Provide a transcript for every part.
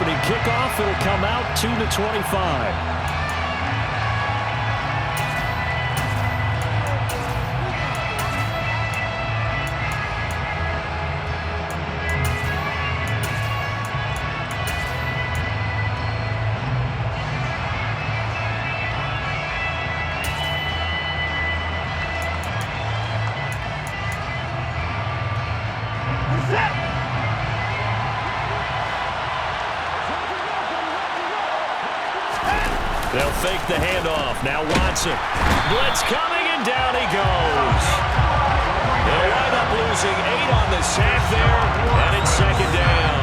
opening kickoff. It'll come out to the 25. They'll fake the handoff. Now Watson. Blitz coming, and down he goes. They'll wind up losing 8 on the sack there, and it's second down.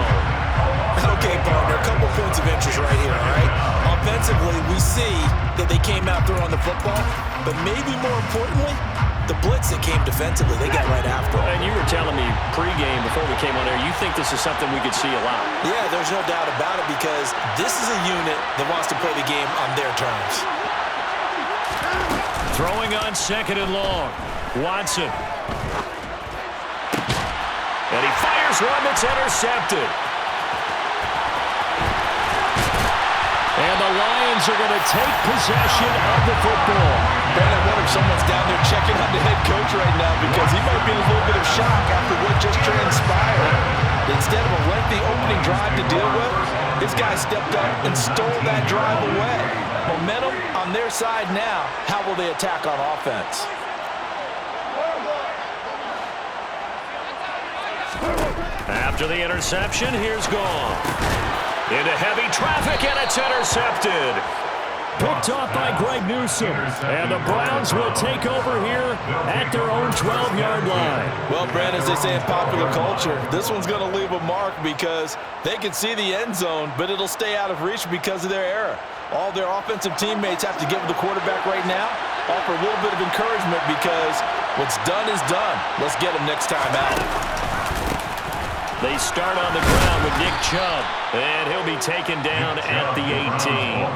Okay, partner, a couple points of interest right here, all right? Offensively, we see that they came out throwing the football, but maybe more importantly, the blitz that came defensively, they got right after it. And you were telling me pregame before we came on air, you think this is something we could see a lot. Yeah, there's no doubt about it because this is a unit that wants to play the game on their terms. Throwing on second and long. Watson. And he fires one that's intercepted. And the Lions are going to take possession of the football. Man, I wonder if someone's down there checking on the head coach right now because he might be in a little bit of shock after what just transpired. Instead of a lengthy opening drive to deal with, this guy stepped up and stole that drive away. Momentum on their side now. How will they attack on offense? After the interception, here's Goff. Into heavy traffic, and it's intercepted. Picked off by Greg Newsome. And the Browns will take over here at their own 12-yard line. Well, Brad, as they say in popular culture, this one's going to leave a mark because they can see the end zone, but it'll stay out of reach because of their error. All their offensive teammates have to give the quarterback right now, offer a little bit of encouragement because what's done is done. Let's get them next time out. They start on the ground with Nick Chubb, and he'll be taken down at the 18.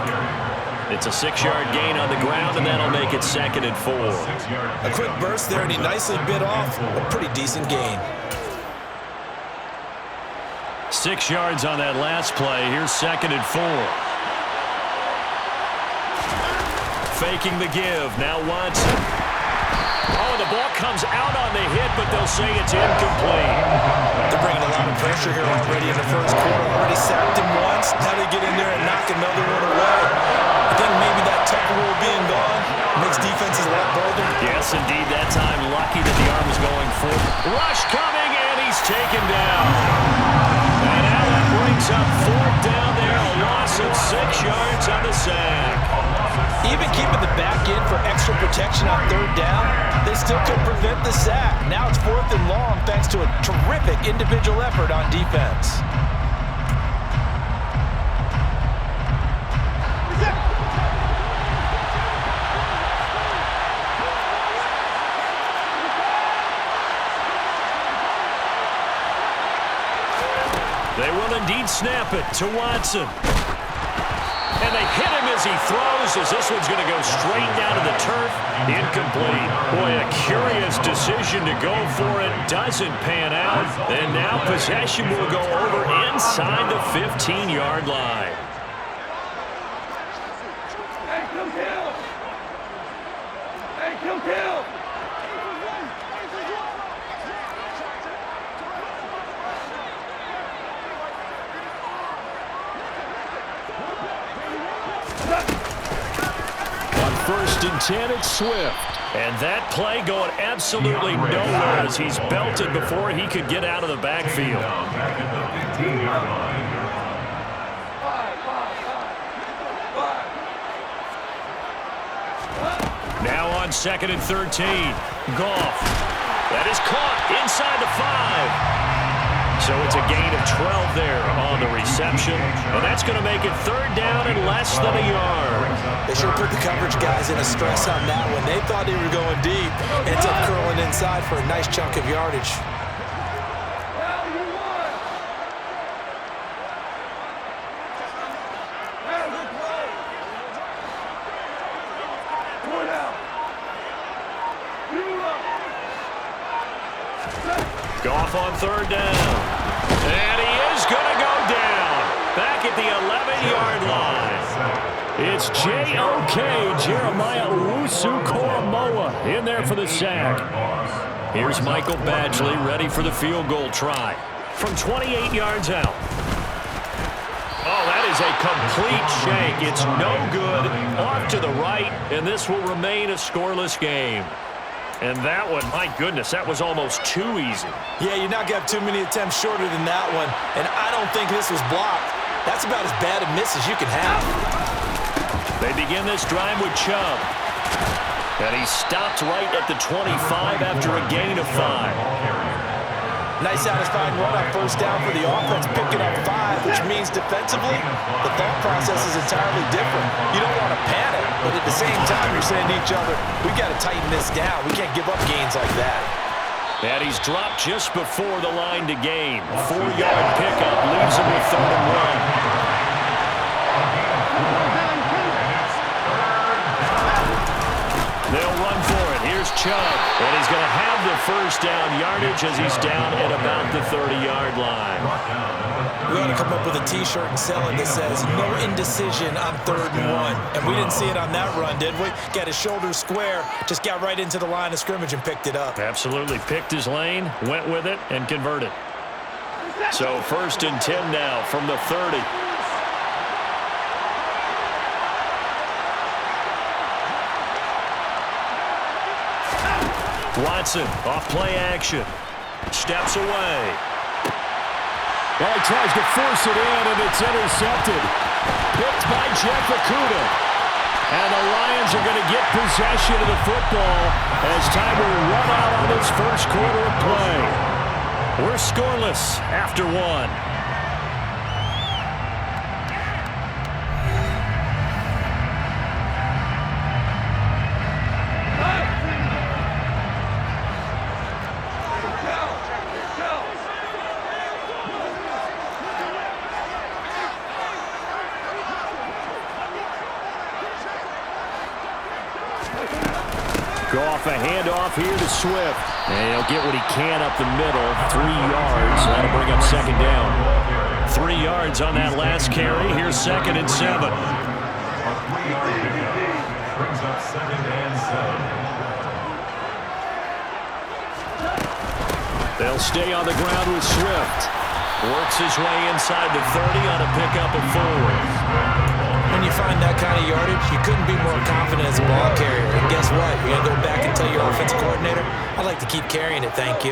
It's a 6-yard gain on the ground, and that'll make it 2nd and 4. A quick burst there, and he nicely bit off a pretty decent gain. 6 yards on that last play. Here's 2nd and 4. Faking the give. Now Watson. Oh, the ball comes out on the hit, but they'll say it's incomplete. They're bringing a lot of pressure here already in the first quarter. Already sacked him once. Now they get in there and knock another one away. I think maybe that tech rule being gone makes defenses a lot bolder. Yes, indeed. That time lucky that the arm was going forward. Rush coming, and he's taken down. And now that brings up 4th down there. A loss of 6 yards on the sack. Even keeping the back in for extra protection on 3rd down, they still could prevent the sack. Now it's 4th and long thanks to a terrific individual effort on defense. They will indeed snap it to Watson. And they hit him as he throws, as this one's going to go straight down to the turf. Incomplete. Boy, a curious decision to go for it. Doesn't pan out. And now possession will go over inside the 15-yard line. On 1st and 10, it's Swift. And that play going absolutely nowhere as he's belted before he could get out of the backfield. Now on 2nd and 13, Goff. That is caught inside the 5. So it's a gain of 12 there on the reception. And that's going to make it 3rd down and less than a yard. They sure put the coverage guys in a stress on that one. They thought they were going deep. Ends up curling inside for a nice chunk of yardage. Goff on 3rd down. And he is going to go down. Back at the 11-yard line. It's J.O.K. Jeremiah Owusu-Koramoah in there for the sack. Here's Michael Badgley ready for the field goal try from 28 yards out. Oh, that is a complete shank. It's no good. Off to the right, and this will remain a scoreless game. And that one, my goodness, that was almost too easy. Yeah, you're not going to have too many attempts shorter than that one. And I don't think this was blocked. That's about as bad a miss as you can have. They begin this drive with Chubb. And he stopped right at the 25 after a gain of 5. Nice satisfying run on first down for the offense, picking up 5, which means defensively, the thought process is entirely different. You don't want to panic, but at the same time, you're saying to each other, we got to tighten this down. We can't give up gains like that. And he's dropped just before the line to gain. 4-yard pickup leaves him with 3rd and 1. They'll run for it. Here's Chubb. And he's going to have the first down yardage as he's down at about the 30-yard line. We ought to come up with a T-shirt and sell it that says, no indecision on 3rd and 1. And we didn't see it on that run, did we? Got his shoulders square, just got right into the line of scrimmage and picked it up. Absolutely. Picked his lane, went with it, and converted. So 1st and 10 now from the 30. Watson, off play action. Steps away. Well, he tries to force it in, and it's intercepted. Picked by Jeff Okudah. And the Lions are going to get possession of the football as time will run out on this first quarter of play. We're scoreless after 1. Goff, a handoff here to Swift. And he'll get what he can up the middle. 3 yards. That'll bring up 2nd down. 3 yards on that last carry. Here's 2nd and 7. They'll stay on the ground with Swift. Works his way inside the 30 on a pickup of 4. When you find that kind of yardage, you couldn't be more confident as a ball carrier. And guess what? You're going to go back and tell your offensive coordinator, I'd like to keep carrying it, thank you.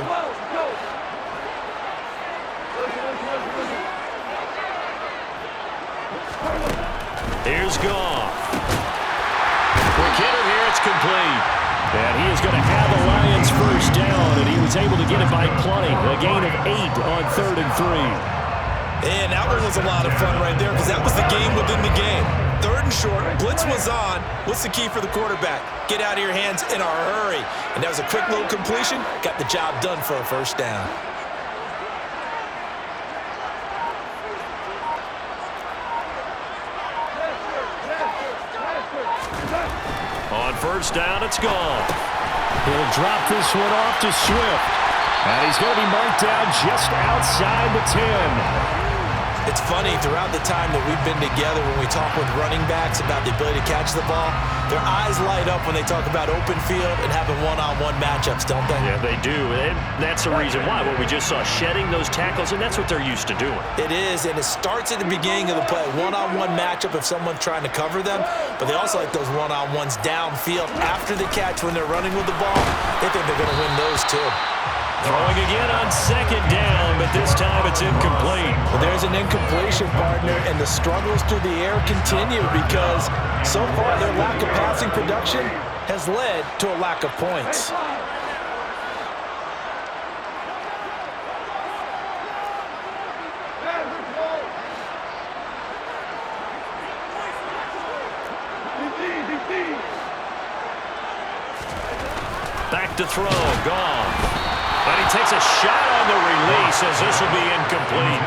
Here's Goff. Quick hitter here, it's complete. And he is going to have the Lions first down, and he was able to get it by plenty. A gain of 8 on 3rd and 3. And that one was a lot of fun right there because that was the game within the game. 3rd and short, blitz was on. What's the key for the quarterback? Get out of your hands in a hurry. And that was a quick little completion. Got the job done for a first down. On first down, it's gone. He'll drop this one off to Swift. And he's going to be marked down just outside the 10. It's funny, throughout the time that we've been together, when we talk with running backs about the ability to catch the ball, their eyes light up when they talk about open field and having one-on-one matchups, don't they? Yeah, they do. And that's the reason why. What we just saw, shedding those tackles, and that's what they're used to doing. It is, and it starts at the beginning of the play. One-on-one matchup if someone's trying to cover them, but they also like those one-on-ones downfield after the catch when they're running with the ball. They think they're going to win those too. Throwing again on 2nd down, but this time it's incomplete. Well, there's an incompletion, partner, and the struggles through the air continue because so far their lack of passing production has led to a lack of points. Back to throw, Goff. And he takes a shot on the release as this will be incomplete.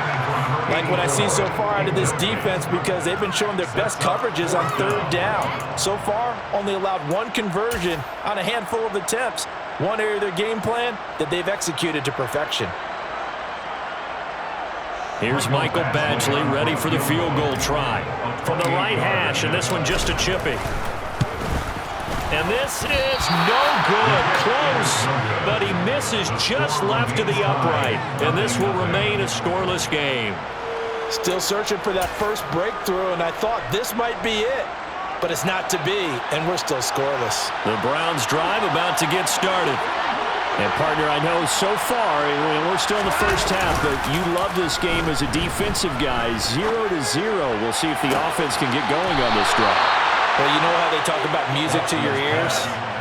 Like what I see so far out of this defense because they've been showing their best coverages on 3rd down. So far, only allowed 1 conversion on a handful of attempts. One area of their game plan that they've executed to perfection. Here's Michael Badgley ready for the field goal try. From the right hash, and this one just a chippy. And this is no good. Close, but he misses just left of the upright. And this will remain a scoreless game. Still searching for that first breakthrough, and I thought this might be it. But it's not to be, and we're still scoreless. The Browns drive about to get started. And, partner, I know so far, we're still in the first half, but you love this game as a defensive guy. 0-0. We'll see if the offense can get going on this drive. Well, you know how they talk about music to your ears?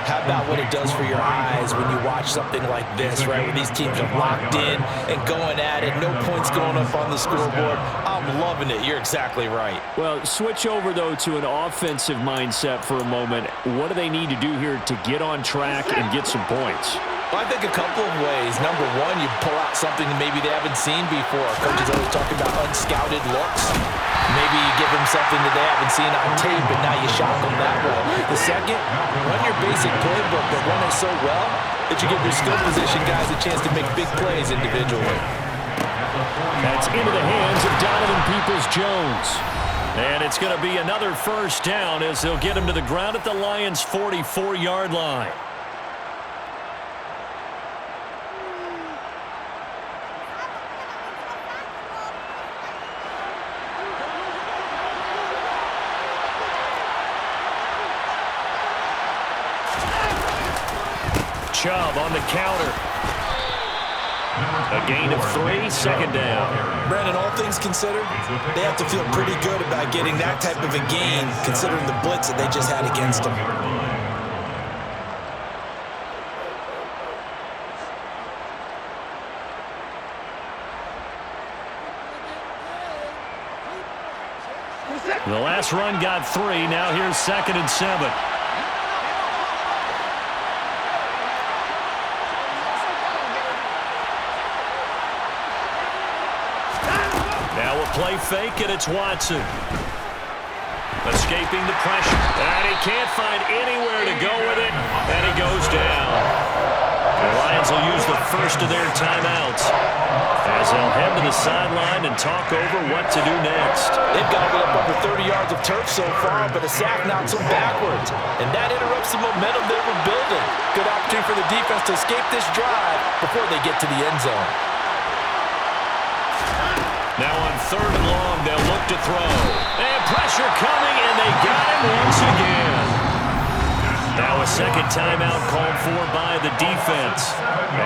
How about what it does for your eyes when you watch something like this, right? Where these teams are locked in and going at it. No points going up on the scoreboard. I'm loving it. You're exactly right. Well, switch over, though, to an offensive mindset for a moment. What do they need to do here to get on track and get some points? Well, I think a couple of ways. Number one, you pull out something that maybe they haven't seen before. Coaches always talk about unscouted looks. Maybe you give them something that they haven't seen on tape, and now you shock them that way. The second, run your basic playbook, but run it so well that you give your skill position guys a chance to make big plays individually. That's into the hands of Donovan Peoples-Jones. And it's going to be another first down as they'll get him to the ground at the Lions' 44-yard line. Chubb on the counter. A gain of 3, second down. Brandon, all things considered, they have to feel pretty good about getting that type of a gain considering the blitz that they just had against them. The last run got 3. Now here's 2nd and 7. Play fake, and it's Watson. Escaping the pressure. And he can't find anywhere to go with it, and he goes down. The Lions will use the first of their timeouts as they'll head to the sideline and talk over what to do next. They've got up over 30 yards of turf so far, but a sack knocks them backwards, and that interrupts the momentum they were building. Good opportunity for the defense to escape this drive before they get to the end zone. Now on 3rd and long, they'll look to throw. And pressure coming, and they got him once again. Now a second timeout called for by the defense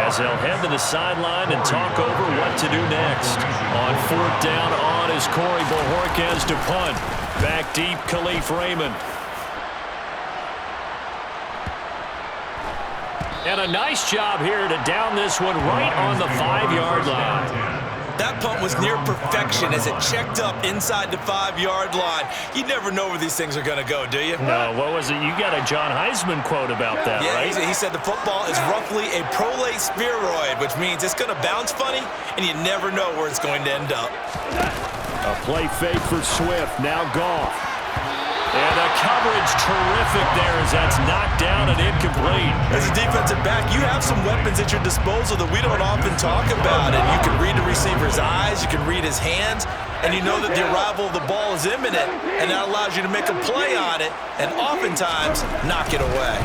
as they'll head to the sideline and talk over what to do next. On 4th down on is Corey Bojorquez to punt. Back deep, Khalif Raymond. And a nice job here to down this one right on the 5-yard line. That punt was near perfection as it checked up inside the 5-yard line. You never know where these things are going to go, do you? No, what was it? You got a John Heisman quote about that, right? Yeah, he said the football is roughly a prolate spheroid, which means it's going to bounce funny, and you never know where it's going to end up. A play fake for Swift, now Goff. And the coverage terrific there as that's knocked down and incomplete. As a defensive back, you have some weapons at your disposal that we don't often talk about. And you can read the receiver's eyes, you can read his hands, and you know that the arrival of the ball is imminent, and that allows you to make a play on it and oftentimes knock it away.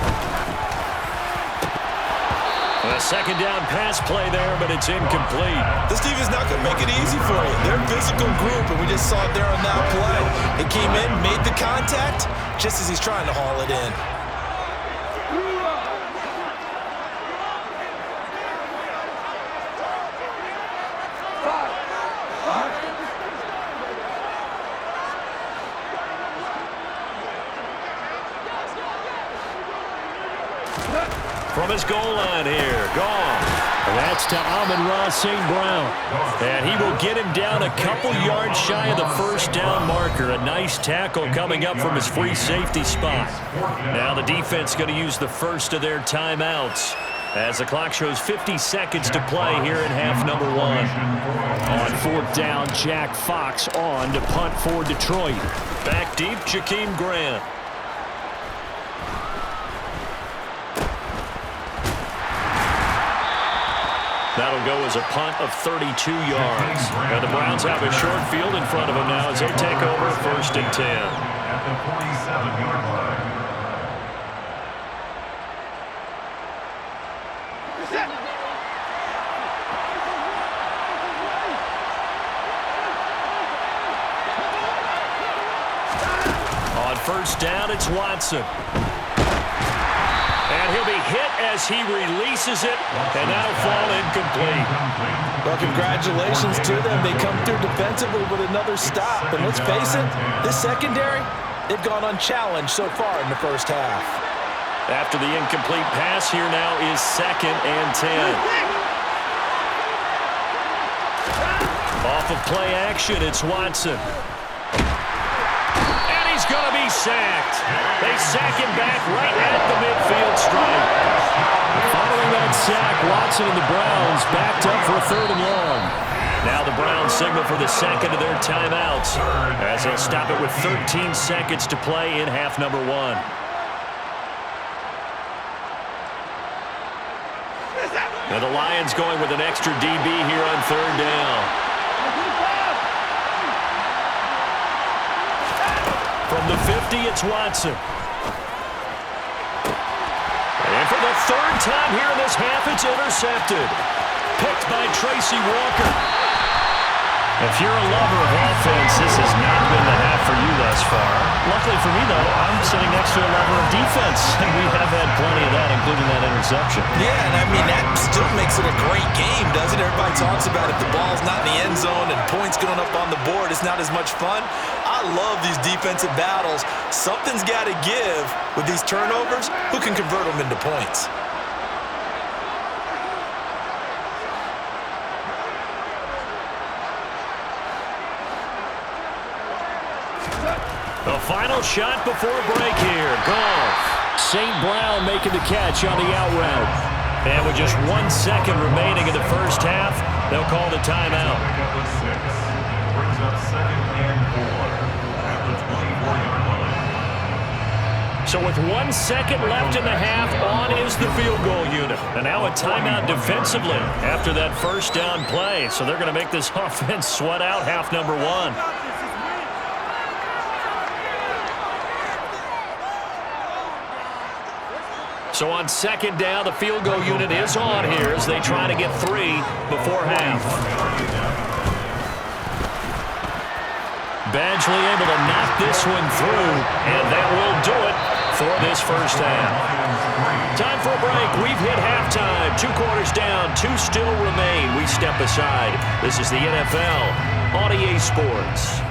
A second down pass play there, but it's incomplete. This team is not going to make it easy for you. They're a physical group, and we just saw it there on that play. It came in, made the contact, just as he's trying to haul it in. From his goal line here, gone. That's to Amon-Ra St. Brown. And he will get him down a couple yards shy of the first down marker. A nice tackle coming up from his free safety spot. Now the defense going to use the first of their timeouts as the clock shows 50 seconds to play here in half number 1. On 4th down, Jack Fox on to punt for Detroit. Back deep, Jakeem Grant. That'll go as a punt of 32 yards. And the Browns have a short field in front of them now as they take over 1st and 10. At the 47-yard line. On 1st down, it's Watson. And he'll be hit as he releases it, and that'll fall incomplete. Well, congratulations to them. They come through defensively with another stop. And let's face it, this secondary, they've gone unchallenged so far in the first half. After the incomplete pass, here now is 2nd and 10. Off of play action, it's Watson. He's going to be sacked. They sack him back right at the midfield stripe. Following that sack, Watson and the Browns backed up for a 3rd and long. Now the Browns signal for the second of their timeouts as they'll stop it with 13 seconds to play in half number 1. Now the Lions going with an extra DB here on 3rd down. From the 50, it's Watson. And for the 3rd time here in this half, it's intercepted. Picked by Tracy Walker. If you're a lover of offense, this has not been the half for you thus far. Luckily for me, though, I'm sitting next to a lover of defense, and we have had plenty of that, including that interception. Yeah, and I mean, that still makes it a great game, doesn't it? Everybody talks about if the ball's not in the end zone and points going up on the board, it's not as much fun. I love these defensive battles. Something's got to give with these turnovers. Who can convert them into points? The final shot before break here. Goff. St. Brown making the catch on the out route. And with just 1 second remaining in the first half, they'll call the timeout. Brings up 2nd and 4 at the 24-yard line. So with 1 second left in the half, on is the field goal unit. And now a timeout defensively after that 1st down play. So they're going to make this offense sweat out half number 1. So on 2nd down, the field goal unit is on here as they try to get 3 before half. Badgley able to knock this one through, and that will do it for this first half. Time for a break. We've hit halftime. 2 quarters down, 2 still remain. We step aside. This is the NFL on EA Sports.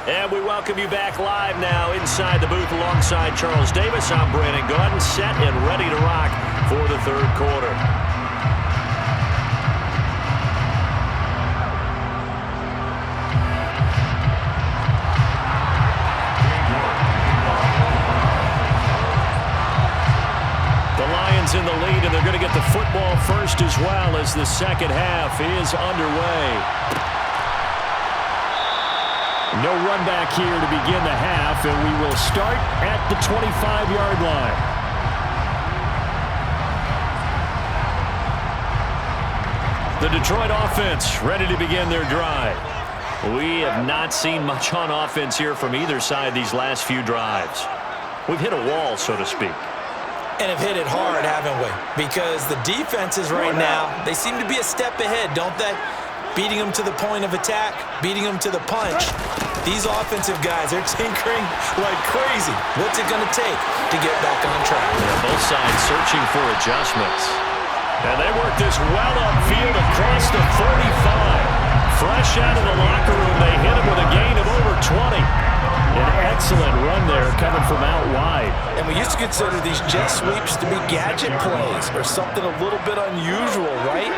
And we welcome you back live now inside the booth alongside Charles Davis. I'm Brandon Gaudin, set and ready to rock for the 3rd quarter. The Lions in the lead, and they're going to get the football first as well as the second half is underway. No run back here to begin the half, and we will start at the 25-yard line. The Detroit offense ready to begin their drive. We have not seen much on offense here from either side these last few drives. We've hit a wall, so to speak. And have hit it hard, haven't we? Because the defenses right now, they seem to be a step ahead, don't they? Beating them to the point of attack, beating them to the punch. These offensive guys, they're tinkering like crazy. What's it going to take to get back on track? Yeah, both sides searching for adjustments. And they work this well upfield across the 35. Fresh out of the locker room, they hit him with a gain of over 20. An excellent run there coming from out wide. And we used to consider these jet sweeps to be gadget plays or something a little bit unusual, right?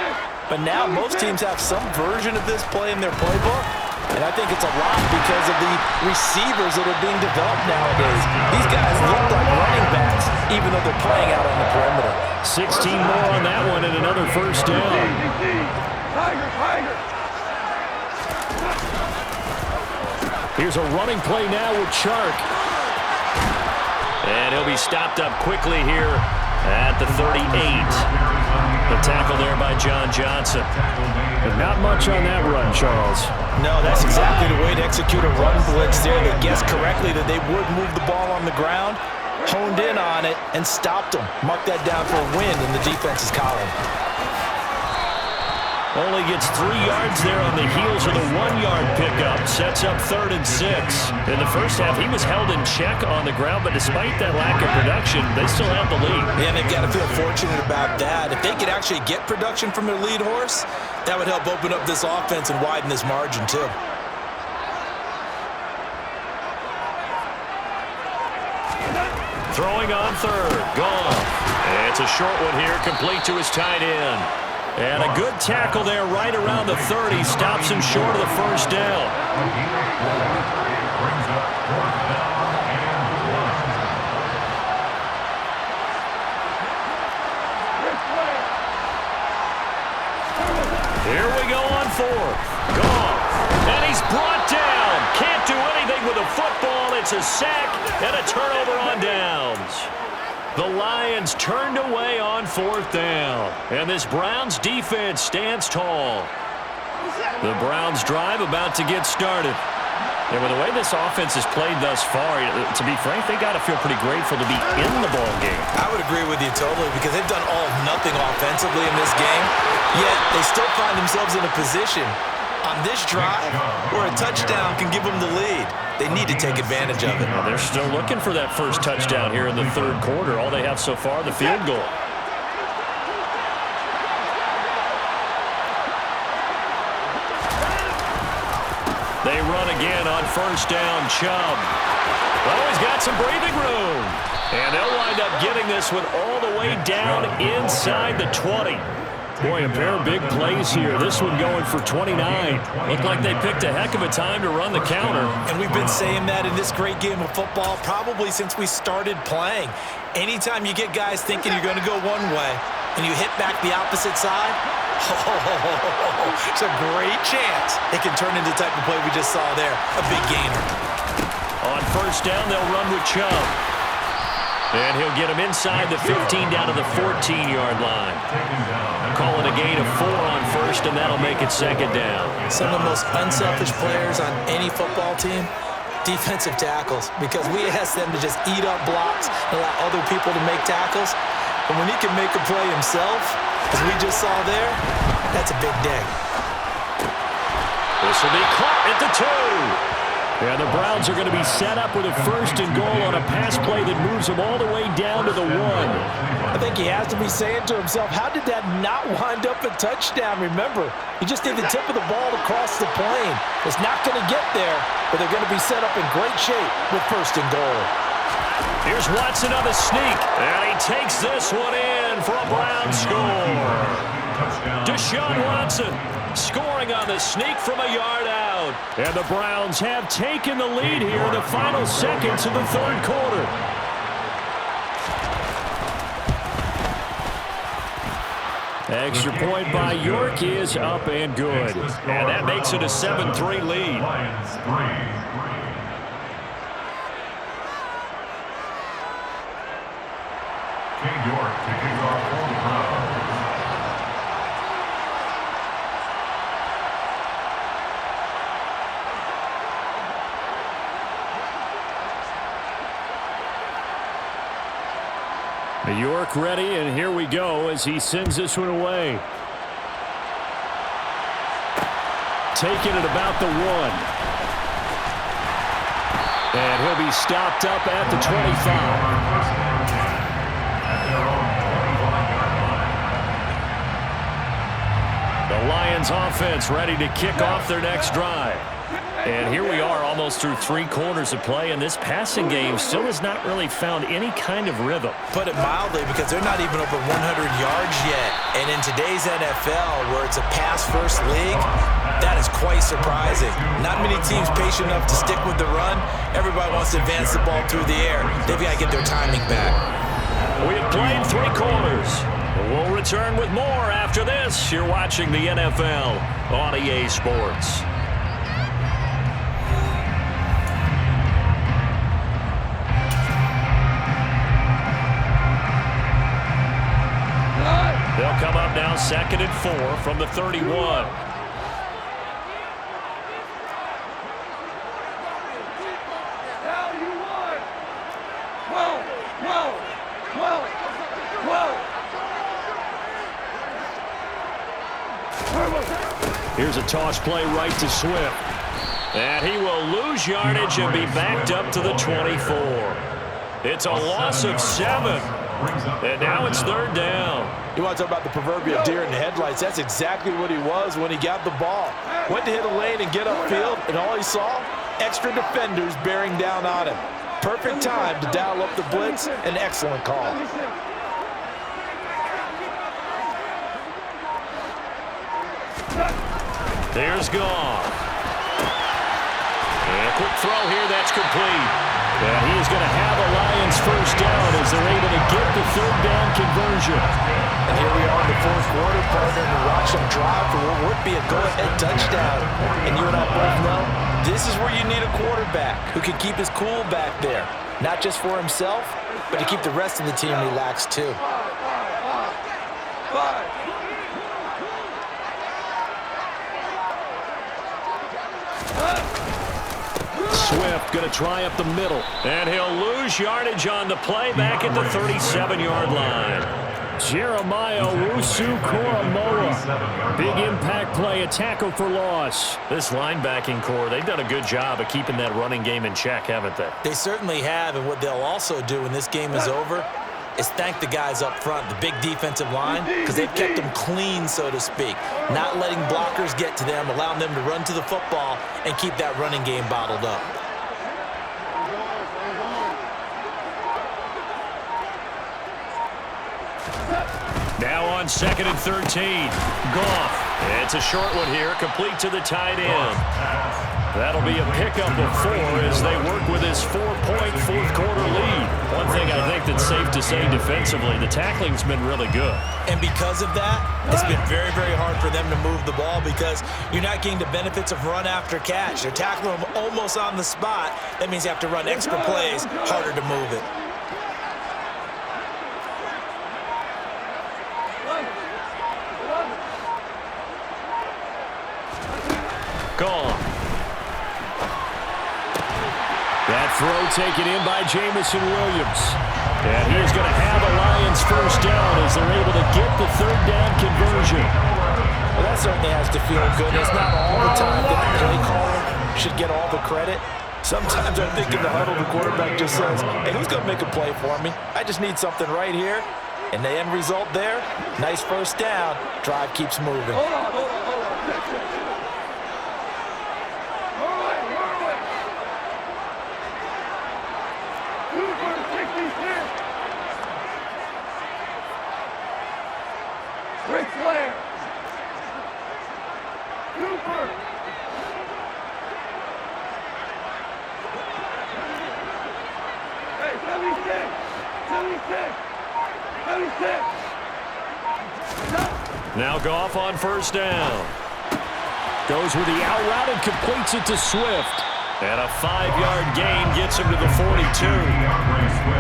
But now most teams have some version of this play in their playbook. And I think it's a lot because of the receivers that are being developed nowadays. These guys look like running backs, even though they're playing out on the perimeter. 16 more on that one and another first down. Here's a running play now with Chark. And he'll be stopped up quickly here at the 38. The tackle there by John Johnson. But not much on that run, Charles. No, that's exactly the way to execute a run blitz there. They guessed correctly that they would move the ball on the ground, honed in on it, and stopped them. Mark that down for a win in the defense's column. Only gets 3 yards there on the heels of the 1-yard pickup. Sets up 3rd and 6. In the first half, he was held in check on the ground, but despite that lack of production, they still have the lead. Yeah, and they've got to feel fortunate about that. If they could actually get production from their lead horse, that would help open up this offense and widen this margin, too. Throwing on 3rd. Gone. It's a short one here, complete to his tight end. And a good tackle there right around the 30. Stops him short of the first down. Here we go on 4th. Gone. And he's brought down. Can't do anything with the football. It's a sack and a turnover on downs. The Lions turned away on 4th down. And this Browns defense stands tall. The Browns drive about to get started. And with the way this offense has played thus far, to be frank, they got to feel pretty grateful to be in the ball game. I would agree with you totally because they've done all nothing offensively in this game, yet they still find themselves in a position on this drive where a touchdown can give them the lead. They need to take advantage of it. Well, they're still looking for that first touchdown here in the 3rd quarter. All they have so far, the field goal. They run again on 1st down, Chubb. Oh, he's got some breathing room. And they'll wind up getting this one all the way down inside the 20. Boy, a pair of big plays here. This one going for 29. Looked like they picked a heck of a time to run the counter. And we've been saying that in this great game of football probably since we started playing. Anytime you get guys thinking you're going to go one way and you hit back the opposite side, it's a great chance it can turn into the type of play we just saw there. A big gainer. On 1st down, they'll run with Chubb. And he'll get him inside the 15 down to the 14-yard line. Call it a gain of 4 on 1st, and that'll make it 2nd down. Some of the most unselfish players on any football team, defensive tackles, because we ask them to just eat up blocks and allow other people to make tackles. But when he can make a play himself, as we just saw there, that's a big day. This will be caught at the 2. And the Browns are going to be set up with a 1st and goal on a pass play that moves them all the way down to the 1. I think he has to be saying to himself, how did that not wind up a touchdown? Remember, he just did the tip of the ball across the plane. It's not going to get there, but they're going to be set up in great shape with 1st and goal. Here's Watson on the sneak, and he takes this one in for a Brown score. Deshaun Watson scoring on the sneak from a yard out. And the Browns have taken the lead here in the final seconds of the 3rd quarter. Extra point by York is up and good. And that makes it a 7-3 lead. Lions 3. King York to kick off for the Browns. York ready, and here we go as he sends this one away. Taking it about the 1. And he'll be stopped up at the 25. The Lions offense ready to kick off their next drive. And here we are almost through 3 quarters of play, and this passing game still has not really found any kind of rhythm. Put it mildly, because they're not even over 100 yards yet. And in today's NFL, where it's a pass-first league, that is quite surprising. Not many teams patient enough to stick with the run. Everybody wants to advance the ball through the air. They've got to get their timing back. We have played 3 quarters. We'll return with more after this. You're watching the NFL on EA Sports. They'll come up now 2nd and 4 from the 31. Here's a toss play right to Swift. And he will lose yardage and be backed up to the 24. It's a loss of 7. And now it's 3rd down. You want to talk about the proverbial deer in the headlights? That's exactly what he was when he got the ball. Went to hit a lane and get upfield, and all he saw, extra defenders bearing down on him. Perfect time to dial up the blitz. An excellent call. There's Goff. And a quick throw here, that's complete. And he is going to have a Lions first down as they're able to get the 3rd down conversion. And here we are in the 4th quarter, partner, and watch them drive for what would be a go-ahead touchdown. And you and I both know this is where you need a quarterback who can keep his cool back there. Not just for himself, but to keep the rest of the team relaxed too. Swift going to try up the middle. And he'll lose yardage on the play back at the 37-yard line. Jeremiah Owusu-Koramoah. Big impact play, a tackle for loss. This linebacking core, they've done a good job of keeping that running game in check, haven't they? They certainly have, and what they'll also do when this game is over is thank the guys up front, the big defensive line, because they've kept them clean, so to speak. Not letting blockers get to them, allowing them to run to the football and keep that running game bottled up. Now on 2nd and 13. Goff. It's a short one here, complete to the tight end. That'll be a pickup of 4 as they work with his 4-point 4th quarter lead. One thing I think that's safe to say defensively, the tackling's been really good. And because of that, it's been very, very hard for them to move the ball because you're not getting the benefits of run after catch. They're tackling them almost on the spot. That means you have to run extra plays, harder to move it. Gone. That throw taken in by Jamison Williams. And he is going to have a Lions first down as they're able to get the 3rd down conversion. Well, that certainly has to feel good. It's not all the time that the play caller should get all the credit. Sometimes I think in the huddle, the quarterback just says, hey, who's going to make a play for me? I just need something right here. And the end result there, nice first down. Drive keeps moving. Now Goff on first down. Goes with the out route and completes it to Swift. And a 5-yard gain gets him to the 42.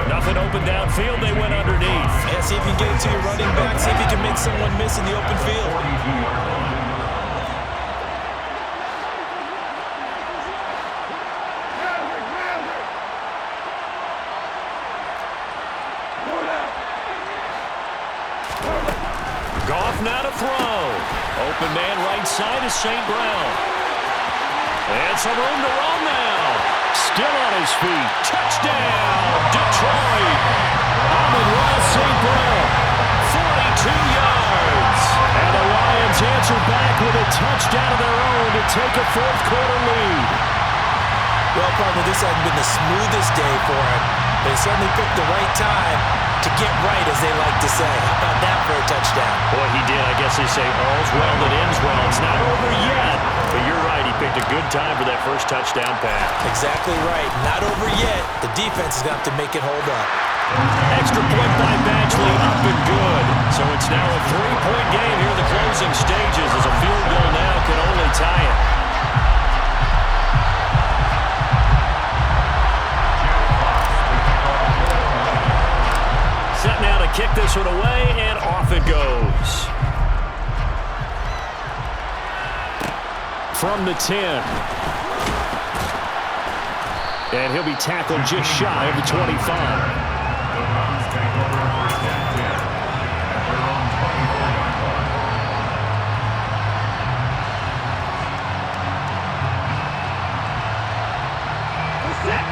Nothing open downfield. They went underneath. Yeah, see if you can get it to your running back. See if you can make someone miss in the open field. Goff now to throw. Open man right side is St. Brown. And some room to run now. Still on his feet. Touchdown, Detroit. Amon-Ra St. Brown, 42 yards. And the Lions answer back with a touchdown of their own to take a fourth-quarter lead. Well, partner, this hasn't been the smoothest day for him, but he certainly picked the right time to get right, as they like to say. How about that for a touchdown? Boy, he did. I guess they say all's well that ends well. It's not over yet, but you're right. He picked a good time for that first touchdown pass. Exactly right. Not over yet. The defense is going to have to make it hold up. Extra point by Badgley, up and good. So it's now a 3-point game here in the closing stages, as a field goal now can only tie it. Set now to kick this one away, and off it goes. From the 10. And he'll be tackled just shy of the 25.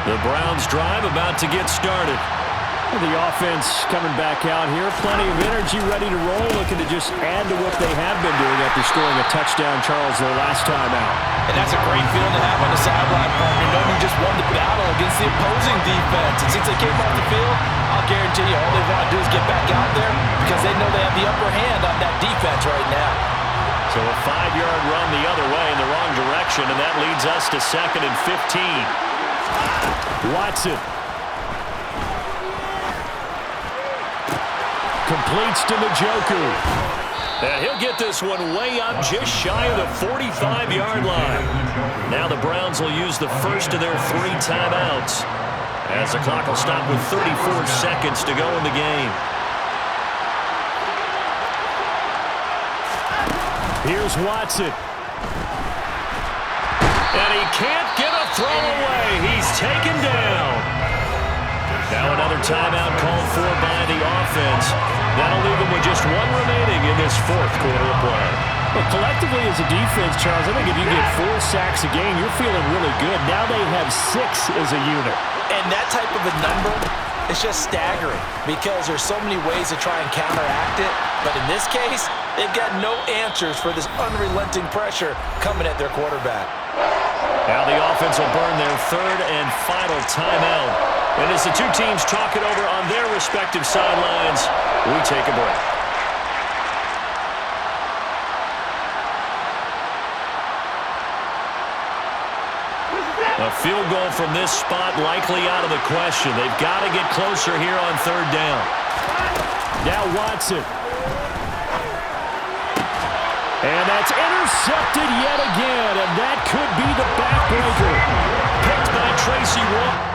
The Browns drive about to get started. The offense coming back out here. Plenty of energy, ready to roll, looking to just add to what they have been doing after scoring a touchdown, Charles, their last time out. And that's a great feeling to have on the sideline, partner, knowing you just won the battle against the opposing defense. And since they came off the field, I'll guarantee you all they want to do is get back out there because they know they have the upper hand on that defense right now. So a 5-yard run the other way in the wrong direction, and that leads us to 2nd and 15. Watson. Completes to Njoku. And he'll get this one way up just shy of the 45-yard line. Now the Browns will use the first of their 3 timeouts, as the clock will stop with 34 seconds to go in the game. Here's Watson. And he can't get a throw away. He's taken down. Now another timeout called for by the offense. That'll leave them with just 1 remaining in this 4th quarter of play. Well, collectively as a defense, Charles, I think if you get 4 sacks a game, you're feeling really good. Now they have 6 as a unit. And that type of a number is just staggering because there's so many ways to try and counteract it. But in this case, they've got no answers for this unrelenting pressure coming at their quarterback. Now the offense will burn their 3rd and final timeout. And as the 2 teams talk it over on their respective sidelines, we take a break. A field goal from this spot likely out of the question. They've got to get closer here on 3rd down. Now Watson. And that's intercepted yet again, and that could be the backbreaker. Picked by Tracy Wall.